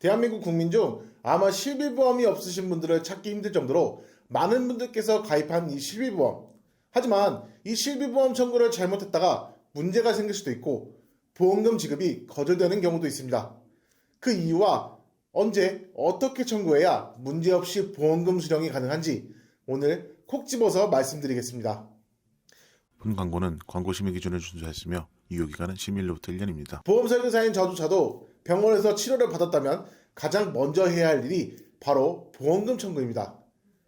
대한민국 국민 중 아마 실비보험이 없으신 분들을 찾기 힘들 정도로 많은 분들께서 가입한 이 실비보험. 하지만 이 실비보험 청구를 잘못했다가 문제가 생길 수도 있고 보험금 지급이 거절되는 경우도 있습니다. 그 이유와 언제 어떻게 청구해야 문제없이 보험금 수령이 가능한지 오늘 콕 집어서 말씀드리겠습니다. 본 광고는 광고 심의 기준을 준수했으며 유효기간은 10일로부터 1년입니다. 보험 설계사인 저조차도 병원에서 치료를 받았다면 가장 먼저 해야 할 일이 바로 보험금 청구입니다.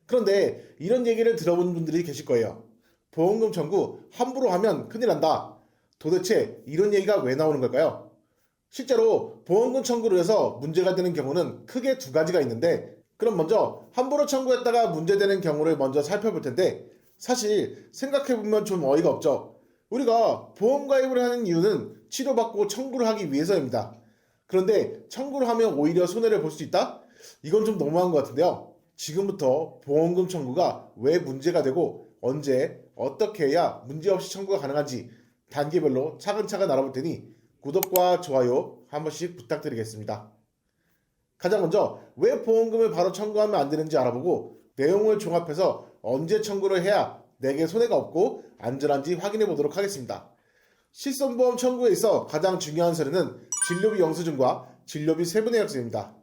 그런데 이런 얘기를 들어본 분들이 계실 거예요. 보험금 청구 함부로 하면 큰일 난다. 도대체 이런 얘기가 왜 나오는 걸까요? 실제로 보험금 청구를 해서 문제가 되는 경우는 크게 두 가지가 있는데, 그럼 먼저 함부로 청구했다가 문제되는 경우를 먼저 살펴볼 텐데, 사실 생각해보면 좀 어이가 없죠. 우리가 보험 가입을 하는 이유는 치료받고 청구를 하기 위해서입니다. 그런데 청구를 하면 오히려 손해를 볼 수 있다? 이건 좀 너무한 것 같은데요. 지금부터 보험금 청구가 왜 문제가 되고 언제 어떻게 해야 문제없이 청구가 가능한지 단계별로 차근차근 알아볼 테니 구독과 좋아요 한 번씩 부탁드리겠습니다. 가장 먼저 왜 보험금을 바로 청구하면 안 되는지 알아보고 내용을 종합해서 언제 청구를 해야 내게 손해가 없고 안전한지 확인해 보도록 하겠습니다. 실손보험 청구에 있어 가장 중요한 서류는 진료비 영수증과 진료비 세부내역서입니다.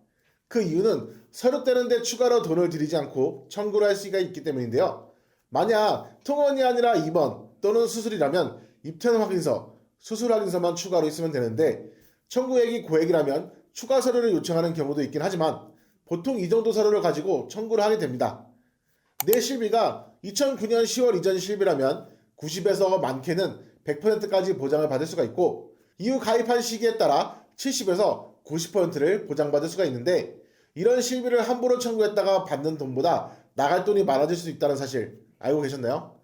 그 이유는 서류 떼는데 추가로 돈을 들이지 않고 청구를 할 수가 있기 때문인데요. 만약 통원이 아니라 입원 또는 수술이라면 입퇴원 확인서, 수술 확인서만 추가로 있으면 되는데 청구액이 고액이라면 추가 서류를 요청하는 경우도 있긴 하지만 보통 이 정도 서류를 가지고 청구를 하게 됩니다. 내 실비가 2009년 10월 이전 실비라면 90에서 많게는 100%까지 보장을 받을 수가 있고 이후 가입한 시기에 따라 70에서 90%를 보장받을 수가 있는데, 이런 실비를 함부로 청구했다가 받는 돈보다 나갈 돈이 많아질 수 있다는 사실 알고 계셨나요?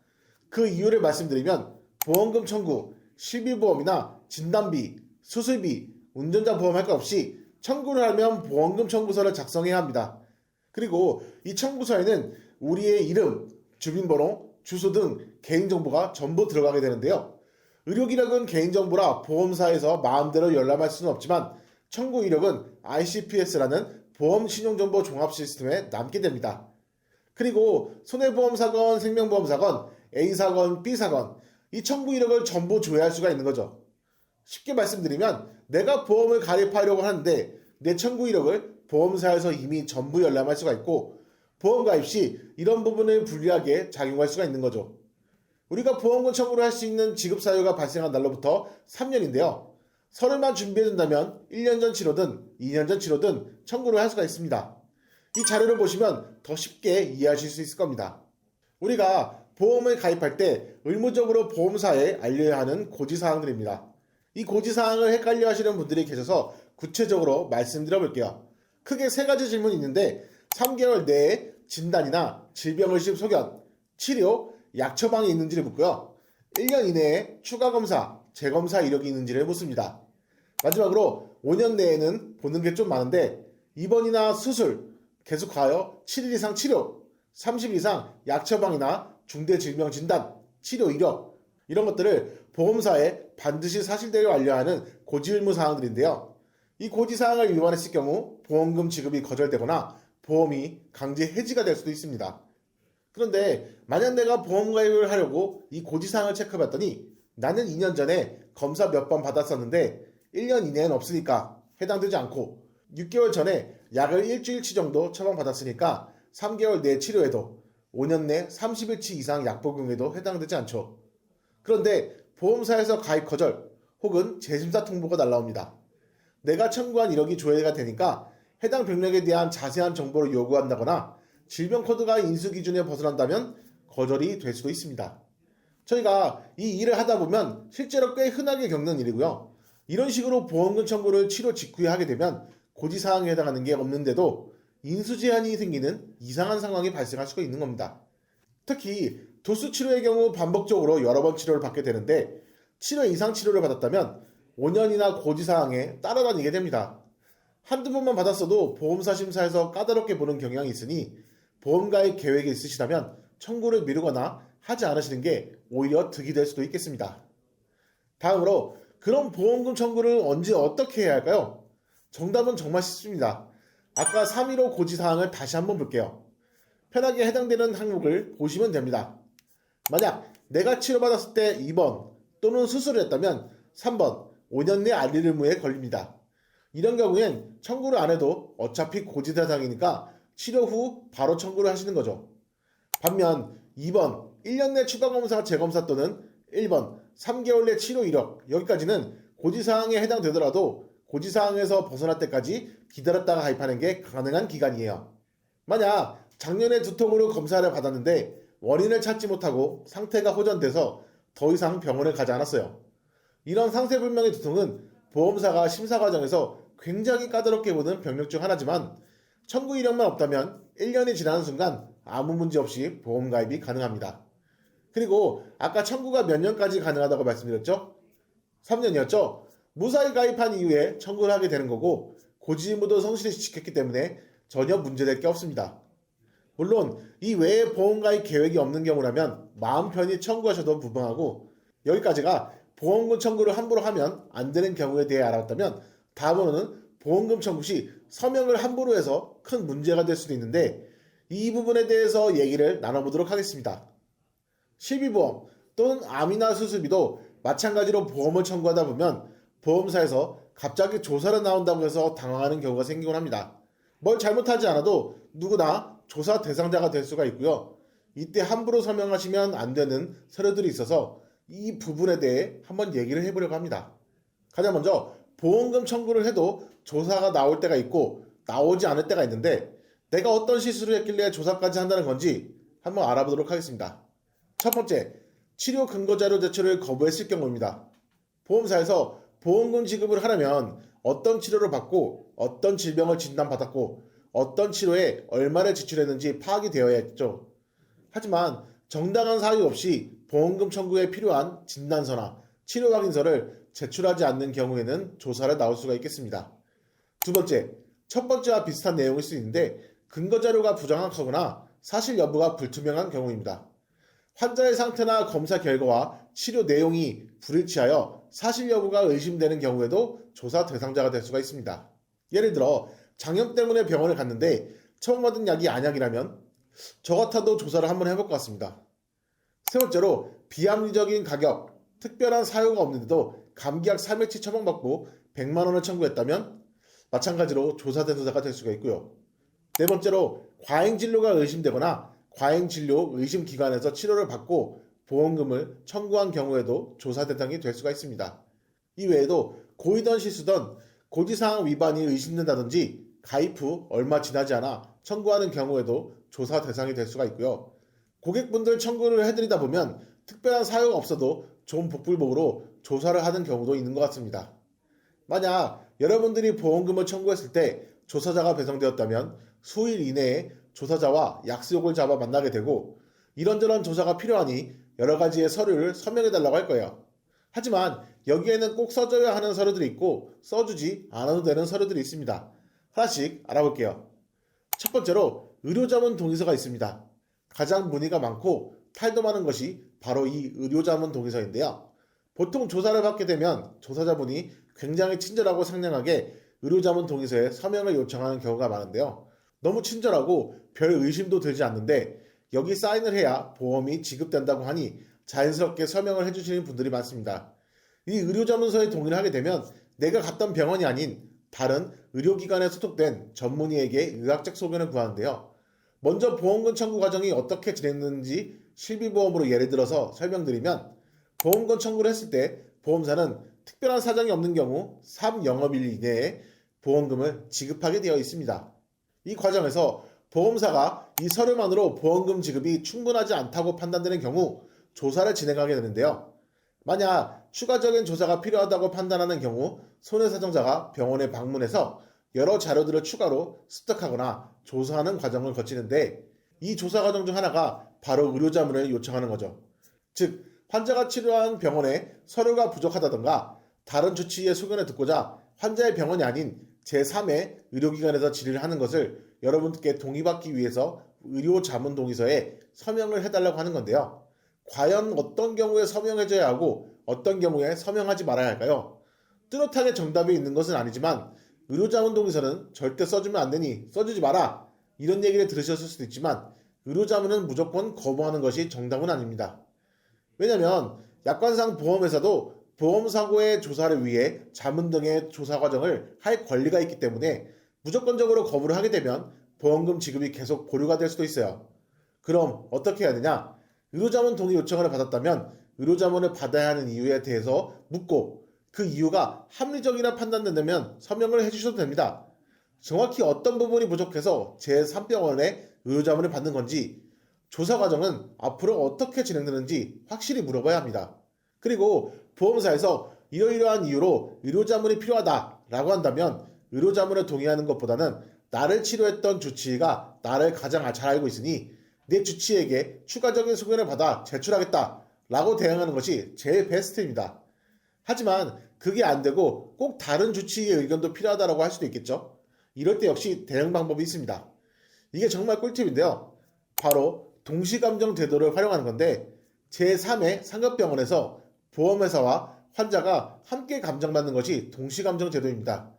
그 이유를 말씀드리면 보험금 청구, 실비보험이나 진단비, 수술비, 운전자 보험 할 것 없이 청구를 하면 보험금 청구서를 작성해야 합니다. 그리고 이 청구서에는 우리의 이름, 주민번호, 주소 등 개인정보가 전부 들어가게 되는데요. 의료기록은 개인정보라 보험사에서 마음대로 열람할 수는 없지만 청구 이력은 ICPS라는 보험신용정보 종합 시스템에 남게 됩니다. 그리고 손해보험사건, 생명보험사건, A사건, B사건, 이 청구 이력을 전부 조회할 수가 있는 거죠. 쉽게 말씀드리면 내가 보험을 가입하려고 하는데 내 청구 이력을 보험사에서 이미 전부 열람할 수가 있고 보험 가입 시 이런 부분을 불리하게 작용할 수가 있는 거죠. 우리가 보험금 청구를 할 수 있는 지급사유가 발생한 날로부터 3년인데요. 서류만 준비해둔다면 1년 전 치료든 2년 전 치료든 청구를 할 수가 있습니다. 이 자료를 보시면 더 쉽게 이해하실 수 있을 겁니다. 우리가 보험을 가입할 때 의무적으로 보험사에 알려야 하는 고지사항들입니다. 이 고지사항을 헷갈려 하시는 분들이 계셔서 구체적으로 말씀드려 볼게요. 크게 세 가지 질문이 있는데 3개월 내에 진단이나 질병의식 소견, 치료, 약 처방이 있는지를 묻고요. 1년 이내에 추가 검사, 재검사 이력이 있는지를 묻습니다. 마지막으로 5년 내에는 보는 게 좀 많은데 입원이나 수술, 계속하여 7일 이상 치료, 30일 이상 약 처방이나 중대 질병 진단, 치료 이력 이런 것들을 보험사에 반드시 사실대로 알려야 하는 고지 의무 사항들인데요. 이 고지 사항을 위반했을 경우 보험금 지급이 거절되거나 보험이 강제 해지가 될 수도 있습니다. 그런데 만약 내가 보험 가입을 하려고 이 고지사항을 체크해봤더니 나는 2년 전에 검사 몇 번 받았었는데 1년 이내엔 없으니까 해당되지 않고 6개월 전에 약을 일주일치 정도 처방받았으니까 3개월 내 치료에도 5년 내 30일치 이상 약 복용에도 해당되지 않죠. 그런데 보험사에서 가입 거절 혹은 재심사 통보가 날라옵니다. 내가 청구한 이력이 조회가 되니까 해당 병력에 대한 자세한 정보를 요구한다거나 질병 코드가 인수 기준에 벗어난다면 거절이 될 수도 있습니다. 저희가 이 일을 하다 보면 실제로 꽤 흔하게 겪는 일이고요. 이런 식으로 보험금 청구를 치료 직후에 하게 되면 고지사항에 해당하는 게 없는데도 인수 제한이 생기는 이상한 상황이 발생할 수가 있는 겁니다. 특히 도수 치료의 경우 반복적으로 여러 번 치료를 받게 되는데 7회 이상 치료를 받았다면 5년이나 고지사항에 따라다니게 됩니다. 한두 번만 받았어도 보험사 심사에서 까다롭게 보는 경향이 있으니 보험가입 계획이 있으시다면 청구를 미루거나 하지 않으시는 게 오히려 득이 될 수도 있겠습니다. 다음으로 그럼 보험금 청구를 언제 어떻게 해야 할까요? 정답은 정말 쉽습니다. 아까 315 고지사항을 다시 한번 볼게요. 편하게 해당되는 항목을 보시면 됩니다. 만약 내가 치료받았을 때 2번 또는 수술을 했다면 3번 5년 내 알릴 의무에 걸립니다. 이런 경우엔 청구를 안 해도 어차피 고지대상이니까 치료 후 바로 청구를 하시는 거죠. 반면 2번 1년 내 추가검사 재검사 또는 1번 3개월 내 치료 이력 여기까지는 고지사항에 해당되더라도 고지사항에서 벗어날 때까지 기다렸다가 가입하는 게 가능한 기간이에요. 만약 작년에 두통으로 검사를 받았는데 원인을 찾지 못하고 상태가 호전돼서 더 이상 병원에 가지 않았어요. 이런 상세불명의 두통은 보험사가 심사 과정에서 굉장히 까다롭게 보는 병력 중 하나지만 청구 이력만 없다면 1년이 지나는 순간 아무 문제 없이 보험 가입이 가능합니다. 그리고 아까 청구가 몇 년까지 가능하다고 말씀드렸죠? 3년이었죠? 무사히 가입한 이후에 청구를 하게 되는 거고 고지 의무도 성실히 지켰기 때문에 전혀 문제될 게 없습니다. 물론 이 외에 보험 가입 계획이 없는 경우라면 마음 편히 청구하셔도 무방하고 여기까지가 보험금 청구를 함부로 하면 안 되는 경우에 대해 알아봤다면 다음으로는 보험금 청구 시 서명을 함부로 해서 큰 문제가 될 수도 있는데 이 부분에 대해서 얘기를 나눠보도록 하겠습니다. 실비보험 또는 암이나 수술비도 마찬가지로 보험을 청구하다 보면 보험사에서 갑자기 조사를 나온다고 해서 당황하는 경우가 생기곤 합니다. 뭘 잘못하지 않아도 누구나 조사 대상자가 될 수가 있고요. 이때 함부로 서명하시면 안 되는 서류들이 있어서 이 부분에 대해 한번 얘기를 해보려고 합니다. 가장 먼저 보험금 청구를 해도 조사가 나올 때가 있고 나오지 않을 때가 있는데 내가 어떤 실수를 했길래 조사까지 한다는 건지 한번 알아보도록 하겠습니다. 첫 번째, 치료 근거자료 제출을 거부했을 경우입니다. 보험사에서 보험금 지급을 하려면 어떤 치료를 받고 어떤 질병을 진단받았고 어떤 치료에 얼마를 지출했는지 파악이 되어야 했죠. 하지만 정당한 사유 없이 보험금 청구에 필요한 진단서나 치료 확인서를 제출하지 않는 경우에는 조사를 나올 수가 있겠습니다. 두 번째, 첫 번째와 비슷한 내용일 수 있는데 근거자료가 부정확하거나 사실 여부가 불투명한 경우입니다. 환자의 상태나 검사 결과와 치료 내용이 불일치하여 사실 여부가 의심되는 경우에도 조사 대상자가 될 수가 있습니다. 예를 들어 장염 때문에 병원에 갔는데 처방받은 약이 안약이라면 저 같아도 조사를 한번 해볼 것 같습니다. 세 번째로 비합리적인 가격, 특별한 사유가 없는데도 감기약 3일치 처방받고 100만 원을 청구했다면 마찬가지로 조사 대상자가 될 수가 있고요. 네 번째로 과잉진료가 의심되거나 과잉진료 의심기관에서 치료를 받고 보험금을 청구한 경우에도 조사 대상이 될 수가 있습니다. 이외에도 고이던 실수던 고지사항 위반이 의심된다든지 가입 후 얼마 지나지 않아 청구하는 경우에도 조사 대상이 될 수가 있고요. 고객분들 청구를 해드리다 보면 특별한 사유가 없어도 좀 복불복으로 조사를 하는 경우도 있는 것 같습니다. 만약 여러분들이 보험금을 청구했을 때 조사자가 배정되었다면 수일 이내에 조사자와 약속을 잡아 만나게 되고 이런저런 조사가 필요하니 여러 가지의 서류를 서명해달라고 할 거예요. 하지만 여기에는 꼭 써줘야 하는 서류들이 있고 써주지 않아도 되는 서류들이 있습니다. 하나씩 알아볼게요. 첫 번째로 의료자문 동의서가 있습니다. 가장 문의가 많고 탈도 많은 것이 바로 이 의료자문 동의서인데요. 보통 조사를 받게 되면 조사자분이 굉장히 친절하고 상냥하게 의료자문 동의서에 서명을 요청하는 경우가 많은데요. 너무 친절하고 별 의심도 들지 않는데 여기 사인을 해야 보험이 지급된다고 하니 자연스럽게 서명을 해주시는 분들이 많습니다. 이 의료자문서에 동의를 하게 되면 내가 갔던 병원이 아닌 다른 의료기관에 소속된 전문의에게 의학적 소견을 구하는데요. 먼저 보험금 청구 과정이 어떻게 진행되는지 실비보험으로 예를 들어서 설명드리면 보험금 청구를 했을 때 보험사는 특별한 사정이 없는 경우 3영업일 이내에 보험금을 지급하게 되어 있습니다. 이 과정에서 보험사가 이 서류만으로 보험금 지급이 충분하지 않다고 판단되는 경우 조사를 진행하게 되는데요. 만약 추가적인 조사가 필요하다고 판단하는 경우 손해사정자가 병원에 방문해서 여러 자료들을 추가로 습득하거나 조사하는 과정을 거치는데 이 조사 과정 중 하나가 바로 의료자문을 요청하는 거죠. 즉 환자가 치료한 병원에 서류가 부족하다던가 다른 주치의의 소견을 듣고자 환자의 병원이 아닌 제3의 의료기관에서 질의를 하는 것을 여러분께 동의받기 위해서 의료자문동의서에 서명을 해달라고 하는 건데요. 과연 어떤 경우에 서명해줘야 하고 어떤 경우에 서명하지 말아야 할까요? 뚜렷하게 정답이 있는 것은 아니지만 의료자문 동의서는 절대 써주면 안 되니 써주지 마라 이런 얘기를 들으셨을 수도 있지만 의료자문은 무조건 거부하는 것이 정답은 아닙니다. 왜냐하면 약관상 보험회사도 보험사고의 조사를 위해 자문 등의 조사 과정을 할 권리가 있기 때문에 무조건적으로 거부를 하게 되면 보험금 지급이 계속 보류가 될 수도 있어요. 그럼 어떻게 해야 되냐? 의료자문 동의 요청을 받았다면 의료자문을 받아야 하는 이유에 대해서 묻고 그 이유가 합리적이라 판단된다면 서명을 해주셔도 됩니다. 정확히 어떤 부분이 부족해서 제3병원에 의료자문을 받는 건지 조사 과정은 앞으로 어떻게 진행되는지 확실히 물어봐야 합니다. 그리고 보험사에서 이러이러한 이유로 의료자문이 필요하다라고 한다면 의료자문을 동의하는 것보다는 나를 치료했던 주치의가 나를 가장 잘 알고 있으니 내 주치의에게 추가적인 소견을 받아 제출하겠다라고 대응하는 것이 제일 베스트입니다. 하지만 그게 안 되고 꼭 다른 주치의의 의견도 필요하다고 할 수도 있겠죠. 이럴 때 역시 대응 방법이 있습니다. 이게 정말 꿀팁인데요. 바로 동시감정 제도를 활용하는 건데 제3의 상급병원에서 보험회사와 환자가 함께 감정받는 것이 동시감정 제도입니다.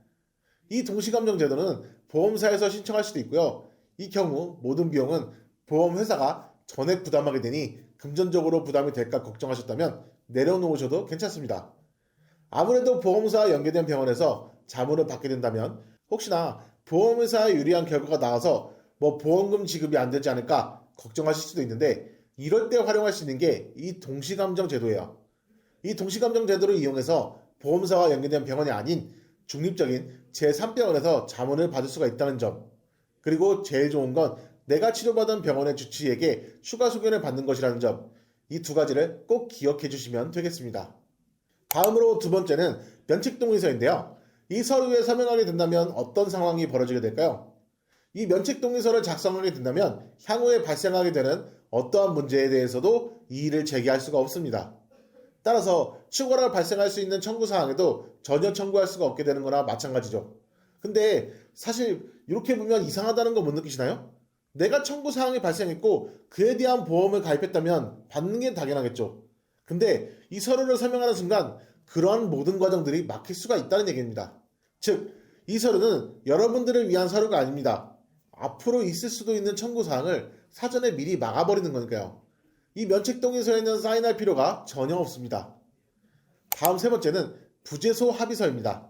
이 동시감정 제도는 보험사에서 신청할 수도 있고요. 이 경우 모든 비용은 보험회사가 전액 부담하게 되니 금전적으로 부담이 될까 걱정하셨다면 내려놓으셔도 괜찮습니다. 아무래도 보험사와 연계된 병원에서 자문을 받게 된다면 혹시나 보험회사에 유리한 결과가 나와서 보험금 지급이 안 되지 않을까 걱정하실 수도 있는데 이럴 때 활용할 수 있는 게 이 동시감정 제도예요. 이 동시감정 제도를 이용해서 보험사와 연계된 병원이 아닌 중립적인 제3병원에서 자문을 받을 수가 있다는 점, 그리고 제일 좋은 건 내가 치료받은 병원의 주치의에게 추가 소견을 받는 것이라는 점, 이 두 가지를 꼭 기억해 주시면 되겠습니다. 다음으로 두 번째는 면책동의서인데요. 이 서류에 서명하게 된다면 어떤 상황이 벌어지게 될까요? 이 면책동의서를 작성하게 된다면 향후에 발생하게 되는 어떠한 문제에 대해서도 이의를 제기할 수가 없습니다. 따라서 추가로 발생할 수 있는 청구사항에도 전혀 청구할 수가 없게 되는 거나 마찬가지죠. 근데 사실 이렇게 보면 이상하다는 거 못 느끼시나요? 내가 청구사항이 발생했고 그에 대한 보험을 가입했다면 받는 게 당연하겠죠. 근데 이 서류를 서명하는 순간 그러한 모든 과정들이 막힐 수가 있다는 얘기입니다. 즉, 이 서류는 여러분들을 위한 서류가 아닙니다. 앞으로 있을 수도 있는 청구사항을 사전에 미리 막아버리는 거니까요. 이 면책동의서에는 사인할 필요가 전혀 없습니다. 다음 세 번째는 부재소 합의서입니다.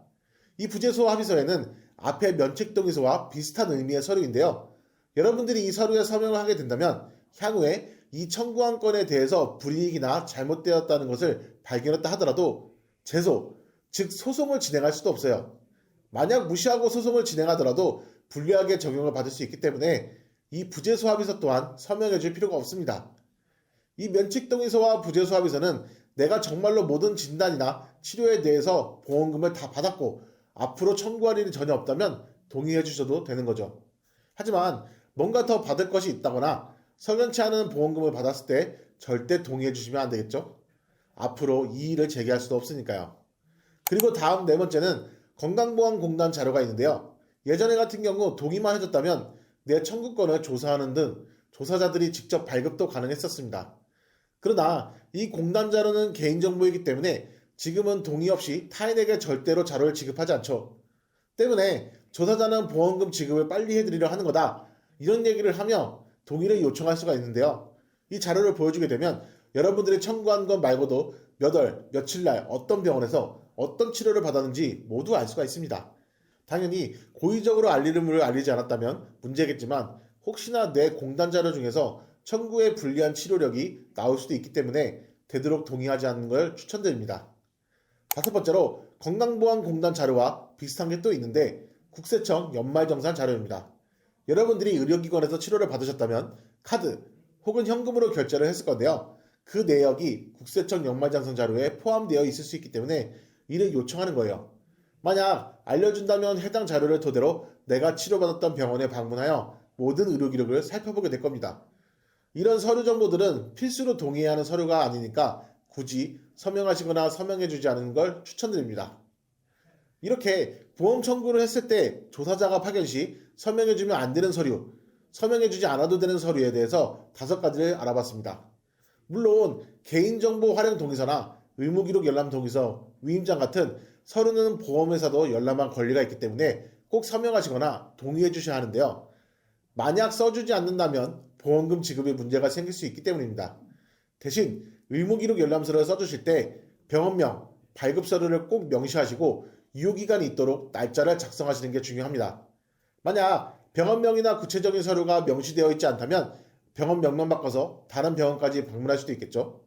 이 부재소 합의서에는 앞의 면책동의서와 비슷한 의미의 서류인데요. 여러분들이 이 서류에 서명을 하게 된다면 향후에 이 청구한 건에 대해서 불이익이나 잘못되었다는 것을 발견했다 하더라도 제소, 즉 소송을 진행할 수도 없어요. 만약 무시하고 소송을 진행하더라도 불리하게 적용을 받을 수 있기 때문에 이 부재소 합의서 또한 서명해 줄 필요가 없습니다. 이 면책동의서와 부재소 합의서는 내가 정말로 모든 진단이나 치료에 대해서 보험금을 다 받았고 앞으로 청구할 일이 전혀 없다면 동의해 주셔도 되는 거죠. 하지만 뭔가 더 받을 것이 있다거나 석연치 않은 보험금을 받았을 때 절대 동의해 주시면 안 되겠죠? 앞으로 이의를 제기할 수도 없으니까요. 그리고 다음 네 번째는 건강보험공단 자료가 있는데요. 예전에 같은 경우 동의만 해줬다면 내 청구권을 조사하는 등 조사자들이 직접 발급도 가능했었습니다. 그러나 이 공단 자료는 개인정보이기 때문에 지금은 동의 없이 타인에게 절대로 자료를 지급하지 않죠. 때문에 조사자는 보험금 지급을 빨리 해드리려 하는 거다. 이런 얘기를 하며 동의를 요청할 수가 있는데요. 이 자료를 보여주게 되면 여러분들이 청구한 것 말고도 몇 월, 며칠 날 어떤 병원에서 어떤 치료를 받았는지 모두 알 수가 있습니다. 당연히 고의적으로 알림을 알리지 않았다면 문제겠지만 혹시나 내 공단 자료 중에서 청구에 불리한 치료력이 나올 수도 있기 때문에 되도록 동의하지 않는 걸 추천드립니다. 다섯 번째로 건강보험공단 자료와 비슷한 게 또 있는데 국세청 연말정산 자료입니다. 여러분들이 의료기관에서 치료를 받으셨다면 카드 혹은 현금으로 결제를 했을 건데요. 그 내역이 국세청 연말정산 자료에 포함되어 있을 수 있기 때문에 이를 요청하는 거예요. 만약 알려준다면 해당 자료를 토대로 내가 치료받았던 병원에 방문하여 모든 의료기록을 살펴보게 될 겁니다. 이런 서류 정보들은 필수로 동의해야 하는 서류가 아니니까 굳이 서명하시거나 서명해주지 않는 걸 추천드립니다. 이렇게 보험 청구를 했을 때 조사자가 파견 시 서명해주면 안 되는 서류, 서명해주지 않아도 되는 서류에 대해서 5가지를 알아봤습니다. 물론 개인정보 활용 동의서나 의무기록 열람 동의서, 위임장 같은 서류는 보험회사도 열람할 권리가 있기 때문에 꼭 서명하시거나 동의해 주셔야 하는데요. 만약 써주지 않는다면 보험금 지급에 문제가 생길 수 있기 때문입니다. 대신 의무기록 열람서를 써주실 때 병원명, 발급서류를 꼭 명시하시고 유효기간이 있도록 날짜를 작성하시는 게 중요합니다. 만약 병원명이나 구체적인 서류가 명시되어 있지 않다면 병원명만 바꿔서 다른 병원까지 방문할 수도 있겠죠.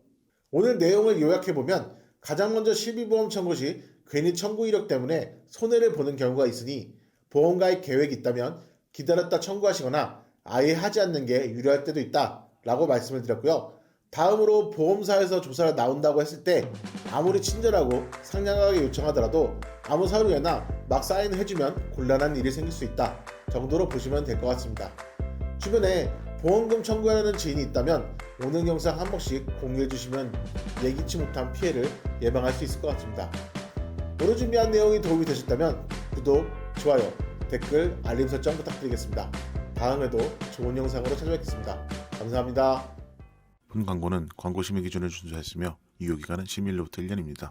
오늘 내용을 요약해보면 가장 먼저 실비보험 청구 시 괜히 청구 이력 때문에 손해를 보는 경우가 있으니 보험가입 계획이 있다면 기다렸다 청구하시거나 아예 하지 않는 게 유리할 때도 있다 라고 말씀을 드렸고요. 다음으로 보험사에서 조사를 나온다고 했을 때 아무리 친절하고 상냥하게 요청하더라도 아무 서류에나 막 사인을 해주면 곤란한 일이 생길 수 있다 정도로 보시면 될 것 같습니다. 주변에 보험금 청구하려는 지인이 있다면 오늘 영상 한 번씩 공유해 주시면 예기치 못한 피해를 예방할 수 있을 것 같습니다. 오늘 준비한 내용이 도움이 되셨다면 구독, 좋아요, 댓글, 알림 설정 부탁드리겠습니다. 다음에도 좋은 영상으로 찾아뵙겠습니다. 감사합니다. 본 광고는 광고 심의 기준을 준수했으며 유효기간은 10일로부터 1년입니다.